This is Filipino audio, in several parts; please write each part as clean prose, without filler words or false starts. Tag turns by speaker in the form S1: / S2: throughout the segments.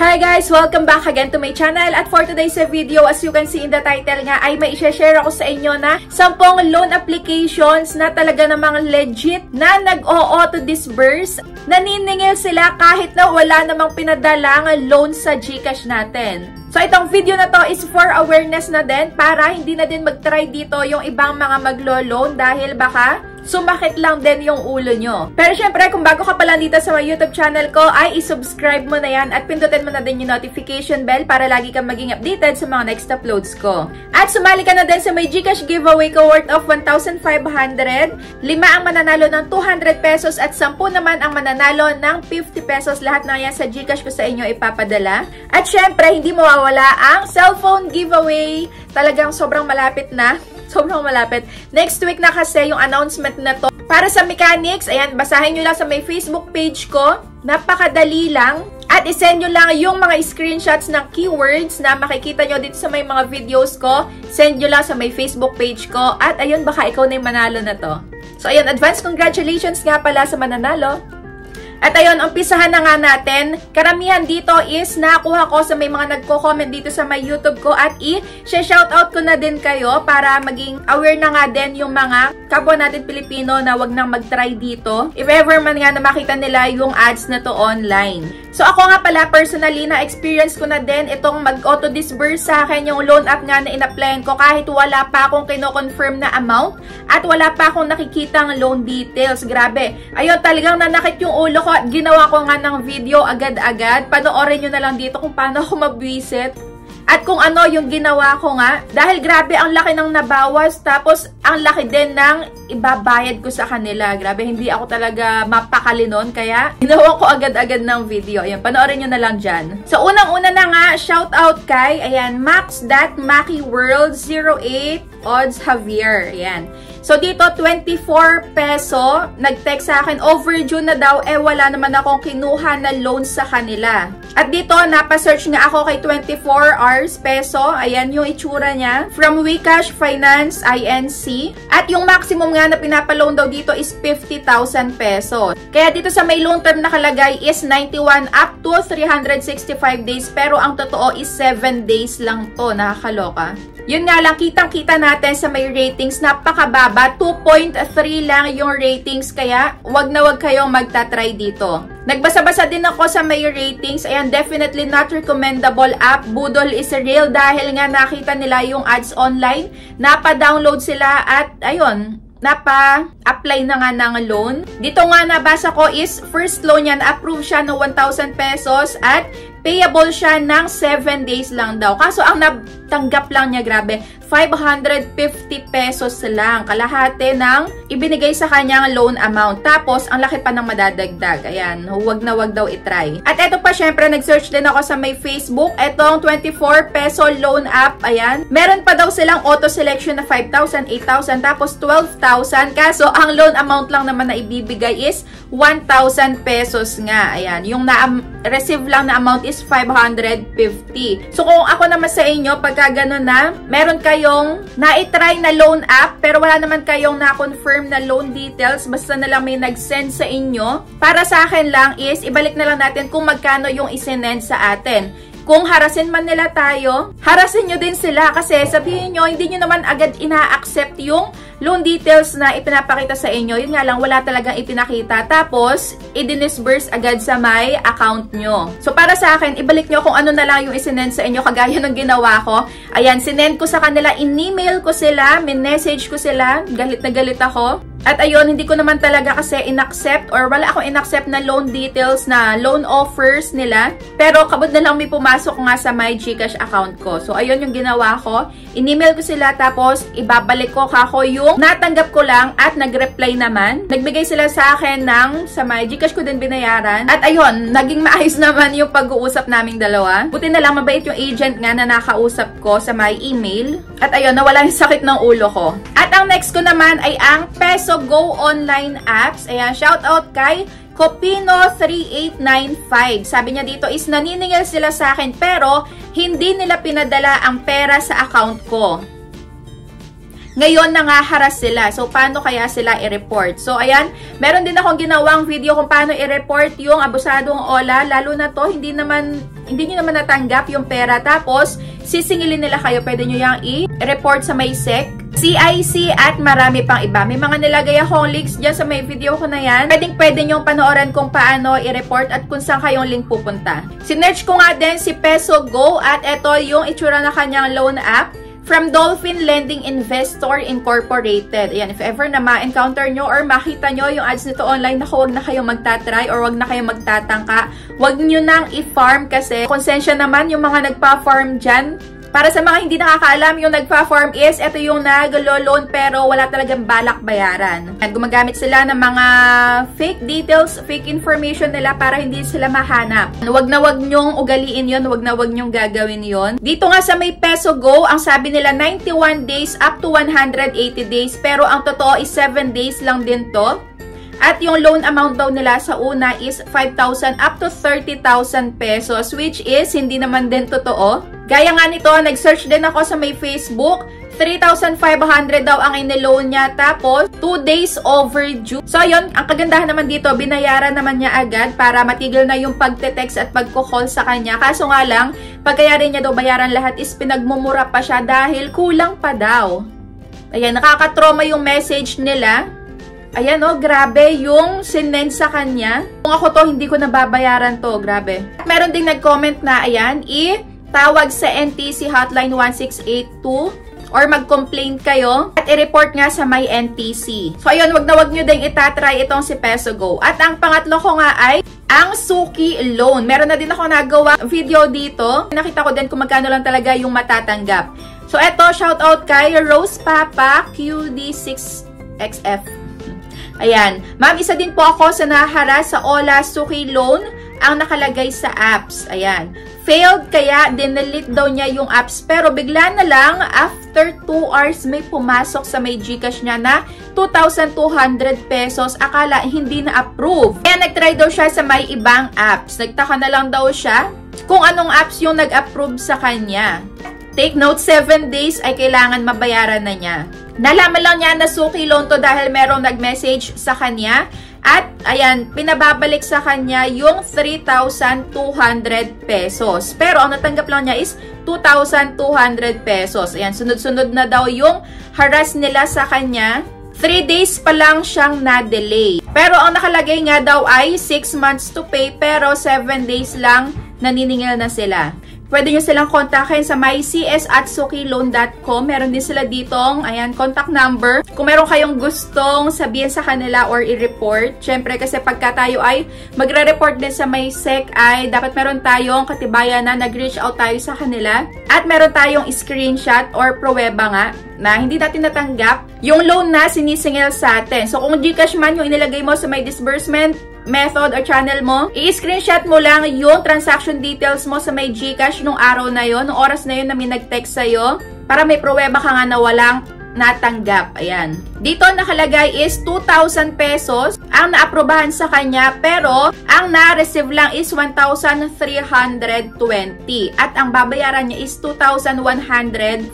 S1: Hi guys! Welcome back again to my channel. At for today's video, as you can see in the title nga, ay may i-share ako sa inyo na 10 loan applications na talaga namang legit na nag-auto-disburse. Naniningil sila kahit na wala namang pinadalang loan sa GCash natin. So itong video na to is for awareness na din para hindi na din mag-try dito yung ibang mga maglo-loan dahil baka sumakit lang din yung ulo nyo. Pero syempre, kung bago ka pala dito sa my YouTube channel ko, ay isubscribe mo na yan at pindutin mo na din yung notification bell para lagi kang maging updated sa mga next uploads ko. At sumali ka na din sa may GCash giveaway ko worth of 1,500. 5 ang mananalo ng 200 pesos at 10 naman ang mananalo ng 50 pesos. Lahat na yan sa GCash ko sa inyo ipapadala. At syempre, hindi mawawala ang cellphone giveaway. Talagang sobrang malapit na. Sobrang malapit. Next week na kasi yung announcement na to. Para sa mechanics, ayan, basahin nyo lang sa may Facebook page ko. Napakadali lang. At isend nyo lang yung mga screenshots ng keywords na makikita nyo dito sa may mga videos ko. Send nyo lang sa may Facebook page ko. At ayun, baka ikaw na yung manalo na to. So ayun, advance congratulations nga pala sa mananalo. At ayun, umpisahan na nga natin. Karamihan dito is nakuha ko sa may mga nagko-comment dito sa my YouTube ko at i-shoutout ko na din kayo para maging aware na nga din yung mga kapwa natin Pilipino na wag nang mag-try dito. If ever man nga na makita nila yung ads na to online. So ako nga pala personally na-experience ko na din itong mag-auto-disburse sa akin yung loan app nga na in-applyan ko kahit wala pa akong kino-confirm na amount at wala pa akong nakikitang loan details. Grabe. Ayun, talagang nanakit yung ulo ko at ginawa ko nga ng video agad-agad. Panoorin nyo na lang dito kung paano ako mabwisit. At kung ano yung ginawa ko nga. Dahil grabe, ang laki ng nabawas. Tapos, ang laki din ng ibabayad ko sa kanila. Grabe, hindi ako talaga mapakali nun. Kaya, ginawa ko agad-agad ng video. Ayan, panoorin nyo na lang dyan. So, unang-una na nga, shoutout kay, ayan, Max.MakiWorld08 Odds Javier. Ayan. So, dito, 24 peso. Nag-text sa akin, overdue na daw. Wala naman akong kinuha na loan sa kanila. At dito, napasearch nga ako kay 24 hours peso. Ayan yung itsura niya. From Wcash Finance INC. At yung maximum nga na pinapaloan daw dito is 50,000 peso. Kaya dito sa may loan term nakalagay is 91 up to 365 days. Pero ang totoo is 7 days lang to. Nakakaloka. Yun nga lang, kitang-kita natin sa may ratings, napakababa. 2.3 lang yung ratings, kaya wag na wag kayong magta-try dito. Nagbasa-basa din ako sa may ratings. Ayan, definitely not recommendable app. Budol is real dahil nga nakita nila yung ads online. Napa-download sila at ayun, napa-apply na nga ng loan. Dito nga nabasa ko is first loan yan, approve siya ng 1,000 pesos at payable siya ng 7 days lang daw. Kaso ang natanggap lang niya, grabe, 550 pesos lang. Kalahati ng ibinigay sa kanyang loan amount. Tapos, ang laki pa ng madadagdag. Ayan, huwag na wag daw itry. At eto pa, syempre, nag-search din ako sa may Facebook. Etong 24 peso loan app, ayan. Meron pa daw silang auto-selection na 5,000, 8,000, tapos 12,000. Kaso, ang loan amount lang naman na ibibigay is 1,000 pesos nga. Ayan, yung na-receive lang na amount is 550. So, kung ako naman sa inyo, pagka ganun na, meron kayong na-try na loan app, pero wala naman kayong na-confirm na loan details, basta na lang may nag-send sa inyo, para sa akin lang is, ibalik na lang natin kung magkano yung isinend sa atin. Kung harasin man nila tayo, harasin nyo din sila kasi sabihin nyo, hindi nyo naman agad ina-accept yung loan details na ipinapakita sa inyo. Yun nga lang, wala talagang ipinakita. Tapos, i-disburse agad sa my account nyo. So, para sa akin, ibalik nyo kung ano na lang yung isinend sa inyo, kagaya ng ginawa ko. Ayan, sinend ko sa kanila, in-email ko sila, min-message ko sila, galit na galit ako. At ayun, hindi ko naman talaga kasi in-accept or wala akong in-accept na loan details na loan offers nila. Pero kabod na lang may pumasok nga sa my GCash account ko. So ayun yung ginawa ko. In-email ko sila tapos ibabalik ko kako yung natanggap ko lang at nag-reply naman. Nagbigay sila sa akin ng sa my GCash ko din binayaran. At ayun, naging maayos naman yung pag-uusap naming dalawa. Buti na lang mabait yung agent nga na nakausap ko sa my email. At ayun, nawala yung sakit ng ulo ko. At ang next ko naman ay ang Peso Go Online Apps. Ayan, shout out kay Copino3895. Sabi niya dito is naniningil sila sa akin pero hindi nila pinadala ang pera sa account ko. Ngayon nangaharas sila. So, paano kaya sila i-report? So, ayan, meron din akong ginawang video kung paano i-report yung abusadong OLA. Lalo na to, hindi naman hindi nyo naman natanggap yung pera. Tapos, sisingilin nila kayo. Pwede nyo yung i-report sa may SEC, CIC, at marami pang iba. May mga nilagay akong links dyan sa may video ko na yan. Pwede nyo panoorin kung paano i-report at kung saan kayong link pupunta. Sinerch ko nga din si Peso Go at ito yung itsura na kanyang loan app. From Dolphin Lending Investor Incorporated. Ayan, if ever na ma-encounter nyo or makita nyo yung ads nito online, naku, huwag na kayong magtatry or huwag na kayong magtatangka. Huwag nyo nang i-farm kasi konsensya naman yung mga nagpa-farm dyan. Para sa mga hindi nakakaalam, yung nagpa-farm is, ito yung nag-loan pero wala talagang balak bayaran. At gumagamit sila ng mga fake details, fake information nila para hindi sila mahanap. Huwag na huwag nyong ugaliin yun, huwag na huwag nyong gagawin yun. Dito nga sa may Peso Go, ang sabi nila 91 days up to 180 days pero ang totoo is 7 days lang din to. At yung loan amount daw nila sa una is 5,000 up to 30,000 pesos, which is hindi naman din totoo. Gaya nga nito, nag-search din ako sa may Facebook, 3,500 daw ang iniloan niya, tapos 2 days overdue. So yun, ang kagandahan naman dito, binayaran naman niya agad para matigil na yung pagte-text at pagko-call sa kanya. Kaso nga lang, pagkayari niya daw bayaran lahat is pinagmumura pa siya dahil kulang pa daw. Ayan, nakakatroma yung message nila. Ayan o, grabe yung sinend sa kanya. Kung ako to, hindi ko nababayaran to. Grabe. At meron ding nag-comment na, ayan, tawag sa NTC hotline 1682 or mag-complain kayo at i-report nga sa may NTC. So, ayun, wag na wag nyo ding itatry itong si Peso Go. At ang pangatlo ko nga ay ang Suki Loan. Meron na din ako nagawa video dito. Nakita ko din kung magkano lang talaga yung matatanggap. So, eto, shoutout kay Rose Papa QD6XF. Ayan. Ma'am, isa din po ako sa naharas sa Ola Suki Loan ang nakalagay sa apps. Ayan. Failed kaya dinilit daw niya yung apps pero bigla na lang after 2 hours may pumasok sa may GCash niya na 2,200 pesos. Akala hindi na approve. Kaya nagtry daw siya sa may ibang apps. Nagtaka na lang daw siya kung anong apps yung nag-approve sa kanya. Take note, 7 days ay kailangan mabayaran na niya. Nalaman lang niya na Suki Loan to dahil merong nag-message sa kanya. At, ayan, pinababalik sa kanya yung 3,200 pesos. Pero, ang natanggap lang niya is 2,200 pesos. Ayan, sunod-sunod na daw yung harass nila sa kanya. 3 days pa lang siyang na-delay. Pero, ang nakalagay nga daw ay 6 months to pay. Pero, 7 days lang naniningil na sila. Pwede nyo silang kontakin sa mycs@sukiloan.com. Meron din sila ditong, ayan, contact number. Kung meron kayong gustong sabihin sa kanila or i-report, syempre kasi pagka tayo ay magre-report din sa may SEC ay dapat meron tayong katibayan na nag-reach out tayo sa kanila. At meron tayong screenshot or pruweba nga na hindi natin natanggap yung loan na sinisingil sa atin. So kung GCash man yung inilagay mo sa may disbursement method or channel mo, i-screenshot mo lang yung transaction details mo sa may GCash nung araw na yon, nung oras na yon na may nag-text sa'yo, para may pruweba ka nga na walang natanggap. Ayan. Dito nakalagay is 2,000 pesos ang naaprubahan sa kanya pero ang na-receive lang is 1,320 at ang babayaran niya is 2,140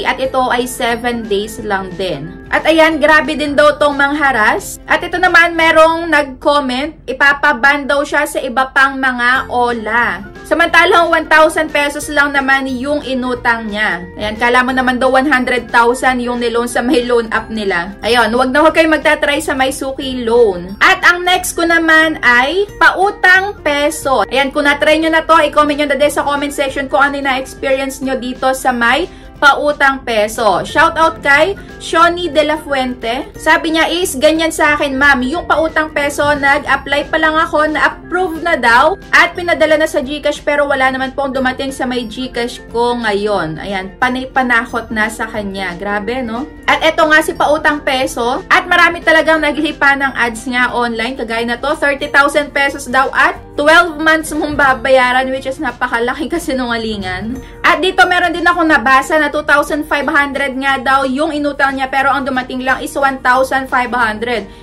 S1: at ito ay 7 days lang din. At ayan, grabe din daw tong mangharas. At ito naman merong nag-comment, ipapaban daw siya sa iba pang mga Ola. Samantalang 1,000 pesos lang naman yung inutang niya. Ayan, kala mo naman daw 100,000 yung niloan sa may loan app nila. Ayun, huwag na huwag kayo magtatry sa may Suki Loan. At ang next ko naman ay pautang peso. Ayan, kung na-try nyo na to, i-comment nyo na din sa comment section kung ano na experience nyo dito sa may pautang peso. Shoutout kay Shoni De La Fuente. Sabi niya is, ganyan sa akin ma'am, yung pautang peso, nag-apply pa lang ako, na-approve na daw, at pinadala na sa GCash pero wala naman pong dumating sa may GCash ko ngayon. Ayan, panay-panakot na sa kanya. Grabe, no? At eto nga si pautang peso, at marami talagang naglipa ng ads nga online, kagaya na to, 30,000 pesos daw at 12 months mong babayaran, which is napakalaki kasinungalingan. At dito meron din ako nabasa na 2,500 nga daw yung inutang niya pero ang dumating lang is 1,500.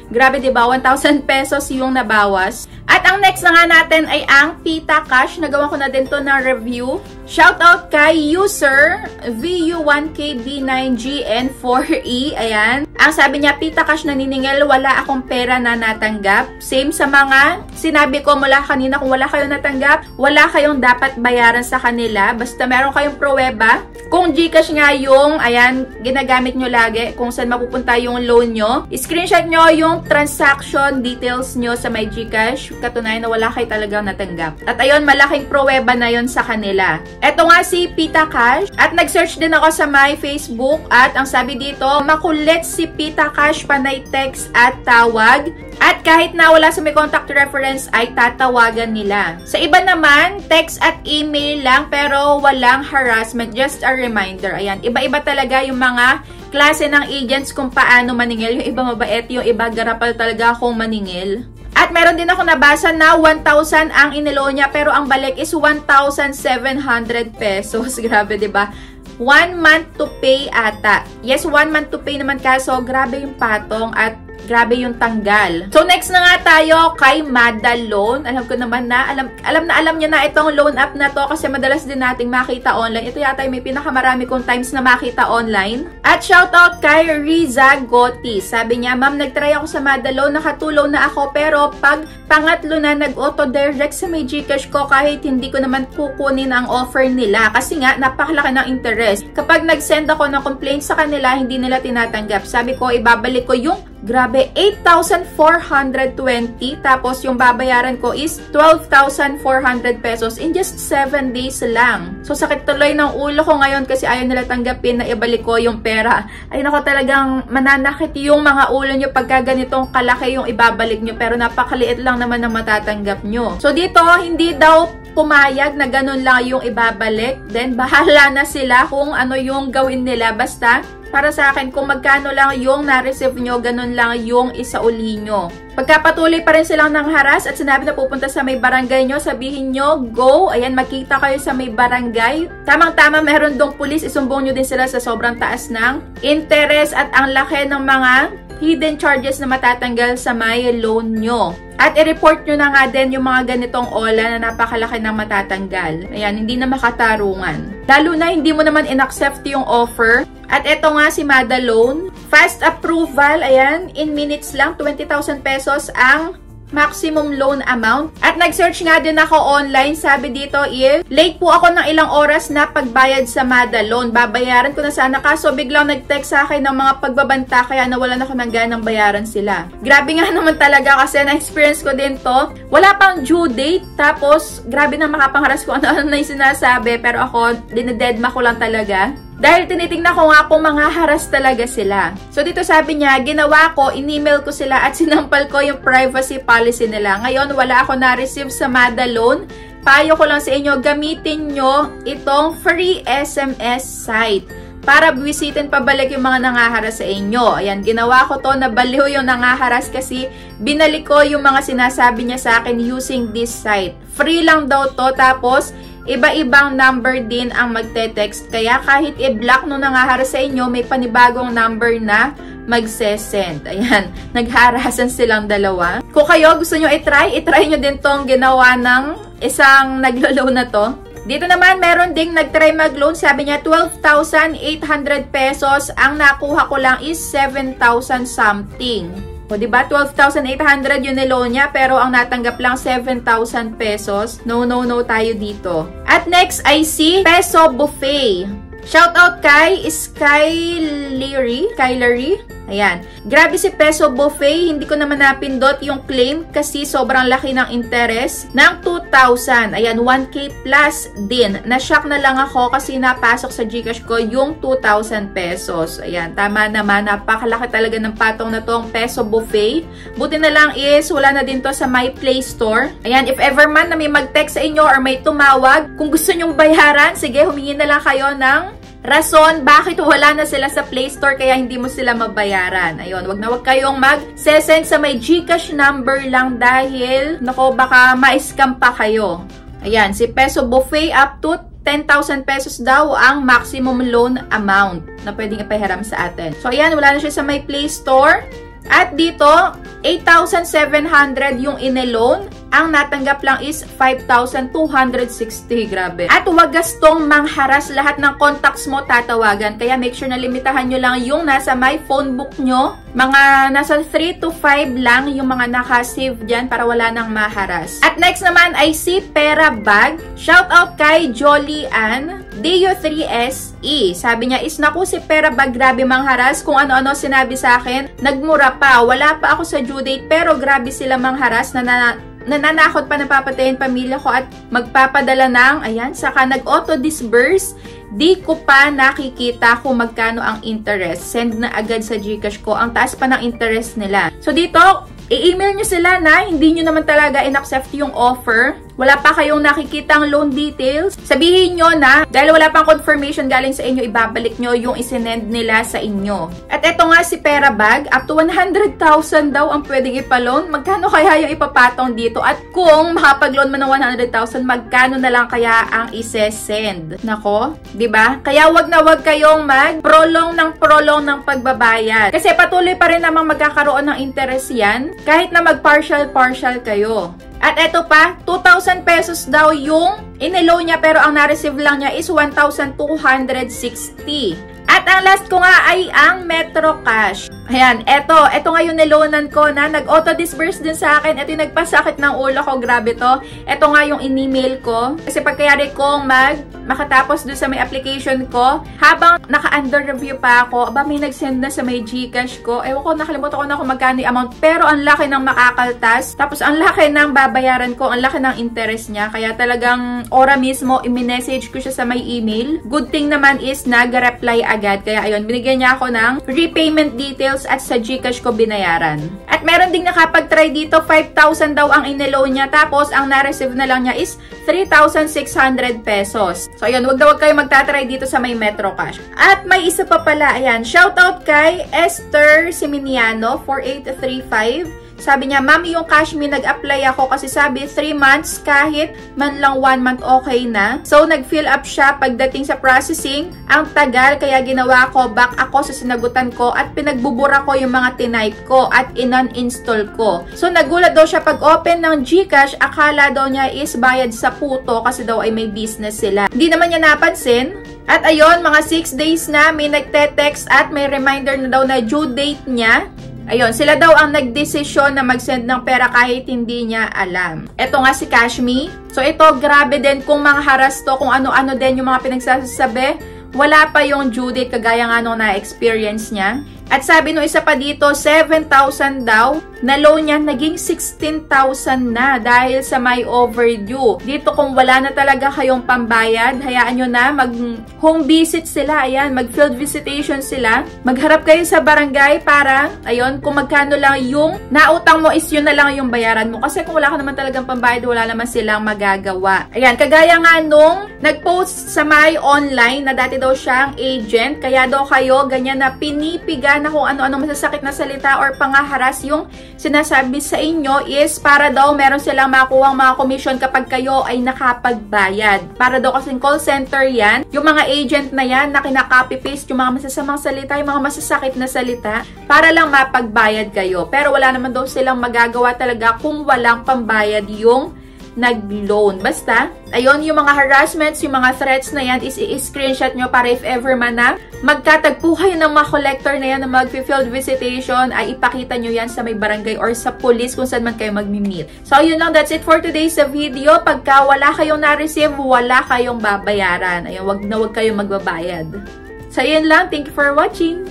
S1: Grabe, diba? 1,000 pesos yung nabawas. At ang next na nga natin ay ang Pita Cash. Nagawa ko na din to ng review. Shoutout kay user VU1KB9GN4E. Ayan. Ang sabi niya, Pita Cash naniningil, wala akong pera na natanggap. Same sa mga sinabi ko mula kanina, kung wala kayong natanggap, wala kayong dapat bayaran sa kanila. Basta meron kayong pruweba. Kung GCash nga yung, ayan, ginagamit nyo lagi, kung saan mapupunta yung loan nyo, screenshot nyo yung transaction details nyo sa my GCash. Katunayan na wala kayo talagang natanggap. At ayun, malaking pruweba na yon sa kanila. Eto nga si Pita Cash. At nag-search din ako sa my Facebook. At ang sabi dito, makulit si Pita Cash, panay text at tawag. At kahit na wala sa may contact reference ay tatawagan nila. Sa iba naman, text at email lang pero walang harassment. Just a reminder. Ayan, iba-iba talaga yung mga klase ng agents kung paano maningil. Yung iba mabait, yung iba garapal talaga kung maningil. At meron din ako nabasa na 1,000 ang inilo niya pero ang balik is 1,700 pesos. Grabe, 'di ba? 1 month to pay ata. Yes, 1 month to pay naman kaso grabe yung patong at grabe yung tanggal. So, next na nga tayo kay Mada Loan. Alam ko naman na, alam niya na itong loan app na to kasi madalas din nating makita online. Ito yata may pinakamarami kong times na makita online. At shoutout kay Riza Gotti. Sabi niya, ma'am, nagtry ako sa Mada Loan, nakatulong na ako, pero pag pangatlo na nag-auto-direct sa may GCash ko kahit hindi ko naman kukunin ang offer nila kasi nga, napakalaki ng interest. Kapag nag-send ako ng complaint sa kanila, hindi nila tinatanggap. Sabi ko, ibabalik ko yung grabe, 8,420. Tapos, yung babayaran ko is 12,400 pesos in just 7 days lang. So, sakit tuloy ng ulo ko ngayon kasi ayaw nila tanggapin na ibalik ko yung pera. Ay, nako, talagang mananakit yung mga ulo nyo pagka ganitong kalaki yung ibabalik nyo. Pero napakaliit lang naman ang matatanggap nyo. So, dito, hindi daw pumayag na ganun lang yung ibabalik. Then, bahala na sila kung ano yung gawin nila. Basta, para sa akin, kung magkano lang yung na-receive nyo, ganun lang yung isauli nyo. Pagkapatuloy pa rin silang nang haras at sinabi na pupunta sa may barangay nyo, sabihin nyo, go, ayan, makita kayo sa may barangay. Tamang-tama, meron dong pulis, isumbong nyo din sila sa sobrang taas ng interest at ang laki ng mga hidden charges na matatanggal sa may loan nyo. At i-report nyo na nga din yung mga ganitong OLA na napakalaki ng matatanggal. Ayan, hindi na makatarungan. Lalo na hindi mo naman in-accept yung offer. At eto nga si Mada Loan. Fast approval, ayan, in minutes lang, 20,000 pesos ang maximum loan amount. At nag-search nga din ako online. Sabi dito is, late po ako ng ilang oras na pagbayad sa Mada Loan. Babayaran ko na sana kaso biglang nag-text sa akin ng mga pagbabanta kaya nawalan ako ng ganang bayaran sila. Grabe nga naman talaga kasi na-experience ko din to. Wala pang due date. Tapos, grabe na makapangharas ko ano-ano na yung sinasabi. Pero ako, dinededma ko lang talaga. Dahil tinitingnan ko nga kung mga haras talaga sila. So, dito sabi niya, ginawa ko, in-email ko sila at sinampal ko yung privacy policy nila. Ngayon, wala ako na-receive sa Mada Loan. Payo ko lang sa inyo, gamitin nyo itong free SMS site para bisitin pabalik yung mga nangaharas sa inyo. Ayan, ginawa ko to, nabaliw yung nangaharas kasi binalik ko yung mga sinasabi niya sa akin using this site. Free lang daw to, tapos iba-ibang number din ang magte-text. Kaya kahit i-block nung nangaharas sa inyo, may panibagong number na magse-send. Ayan, nagharasan silang dalawa. Kung kayo gusto nyo i-try nyo din tong ginawa ng isang naglo-loan na to. Dito naman, meron ding nag-try mag-loan. Sabi niya, 12,800 pesos. Ang nakuha ko lang is 7,000 something. O, diba? 12,800 yung niloan niya, pero ang natanggap lang 7,000 pesos. No tayo dito. At next, I see Peso Buffet. Shoutout kay Skylery. Ayan. Grabe si Peso Buffet. Hindi ko naman napindot yung claim kasi sobrang laki ng interest ng 2,000. Ayan, 1K plus din. Na-shock na lang ako kasi napasok sa GCash ko yung 2,000 pesos. Ayan, tama naman. Napakalaki talaga ng patong na tong Peso Buffet. Buti na lang is wala na din to sa My Play Store. Ayan, if ever man na may mag-text sa inyo or may tumawag, kung gusto nyong bayaran, sige, humingi na lang kayo ng rason bakit wala na sila sa Play Store kaya hindi mo sila mabayaran. Ayun, wag kayong mag-send sa may GCash number lang dahil, nako, baka ma-scam pa kayo. Ayan, si Peso Buffet up to 10,000 pesos daw ang maximum loan amount na pwedeng ipahiram sa atin. So, ayan, wala na siya sa may Play Store. At dito, 8,700 yung ine-loan. ang natanggap lang is 5,260. Grabe. At huwag gastong mangharas, lahat ng contacts mo tatawagan. Kaya make sure na limitahan nyo lang yung nasa my phone book nyo. Mga nasa 3 to 5 lang yung mga nakasave dyan para wala nang maharas. At next naman ay si Pera Bag. Shoutout kay Jolly Ann Deo3SE. Sabi niya is naku si Pera Bag, grabe mangharas. Kung ano-ano sinabi sa akin, nagmura pa. Wala pa ako sa due date pero grabe sila mangharas na nananakot pa na papatayin pamilya ko at magpapadala ng, ayan, saka nag-auto-disburse. Di ko pa nakikita kung magkano ang interest. Send na agad sa GCash ko. Ang taas pa ng interest nila. So dito, i-email nyo sila na hindi nyo naman talaga in-accept yung offer. Wala pa kayong nakikitang loan details. Sabihin nyo na, dahil wala pang confirmation galing sa inyo, ibabalik nyo yung isinend nila sa inyo. At eto nga si Pera Bag, up to 100,000 daw ang pwedeng ipaloan. Magkano kaya yung ipapatong dito? At kung makapag-loan mo ng 100,000, magkano na lang kaya ang ise-send? Nako, diba? Kaya wag na wag kayong mag-prolong ng pagbabayad. Kasi patuloy pa rin namang magkakaroon ng interest yan, kahit na mag-partial kayo. At eto pa, 2,000 pesos daw yung iniloan niya pero ang na-receive lang niya is 1,260. At ang last ko nga ay ang Metro Cash. Ayan, eto nga yung niloanan ko na nag-auto-disburse din sa akin. Ito yung nagpasakit ng ulo ko, grabe to. Eto nga yung in-email ko. Kasi pagkayari kong makatapos dun sa may application ko, habang naka-under review pa ako, may nag-send na sa may GCash ko. Ewan ko, nakalimutan ko na kung magkano yung amount. Pero ang laki ng makakaltas. Tapos ang laki ng babayaran ko, ang laki ng interest niya. Kaya talagang ora mismo, i-message ko siya sa may email. Good thing naman is nag-reply agad. Kaya ayun, binigyan niya ako ng repayment details at sa GCash ko binayaran. At meron ding nakapag-try dito, 5,000 daw ang iniloan niya. Tapos ang na-receive na lang niya is 3,600 pesos. So ayun, wag na wag kayo magtatry dito sa may Metro Cash. At may isa pa pala, ayan, shoutout kay Esther Siminiano 4835. Sabi niya, ma'am, yung cash me, nag-apply ako kasi sabi 3 months, kahit man lang 1 month okay na. So, nag-fill up siya pagdating sa processing. Ang tagal, kaya ginawa ko, back ako sa sinagutan ko at pinagbubura ko yung mga tinype ko at in-uninstall ko. So, nagulat daw siya pag-open ng GCash, akala daw niya is bayad sa puto kasi daw ay may business sila. Hindi naman niya napansin. At ayun, mga 6 days na, may nagte-text at may reminder na daw na due date niya. Ayun, sila daw ang nagdesisyon na mag-send ng pera kahit hindi niya alam. Ito nga si Cashme. So ito, grabe din kung mga haras to, kung ano-ano din yung mga pinagsasabi. Wala pa yung due date kagaya nga nung na-experience niya. At sabi nung isa pa dito, 7,000 daw. Na loan niya, naging 16,000 na dahil sa may overdue. Dito kung wala na talaga kayong pambayad, hayaan nyo na, mag-home visit sila. Ayan, mag-field visitation sila. Magharap kayo sa barangay para, ayun, kung magkano lang yung nautang mo is yun na lang yung bayaran mo. Kasi kung wala ka naman talagang pambayad, wala naman silang magagawa. Ayan, kagaya nga nung nag-post sa may online na dati daw siyang agent, kaya daw kayo ganyan na pinipiga na kung ano-ano masasakit na salita or pangaharas yung sinasabi sa inyo is para daw meron silang makuhang mga commission kapag kayo ay nakapagbayad. Para daw kasing call center yan, yung mga agent na yan na kinaka-copy-paste yung mga masasamang salita, yung mga masasakit na salita para lang mapagbayad kayo. Pero wala naman daw silang magagawa talaga kung walang pambayad yung nag-loan. Basta, ayun, yung mga harassments, yung mga threats na yan is i-screenshot nyo para if ever man na magkatagpo kayo ng mga collector na yan na mag-field visitation, ay ipakita nyo yan sa may barangay or sa police kung saan man kayo mag-meet. So, ayun lang, that's it for today's video. Pagka wala kayong na-receive, wala kayong babayaran. Ayun, wag na wag kayong magbabayad. So, ayun lang. Thank you for watching.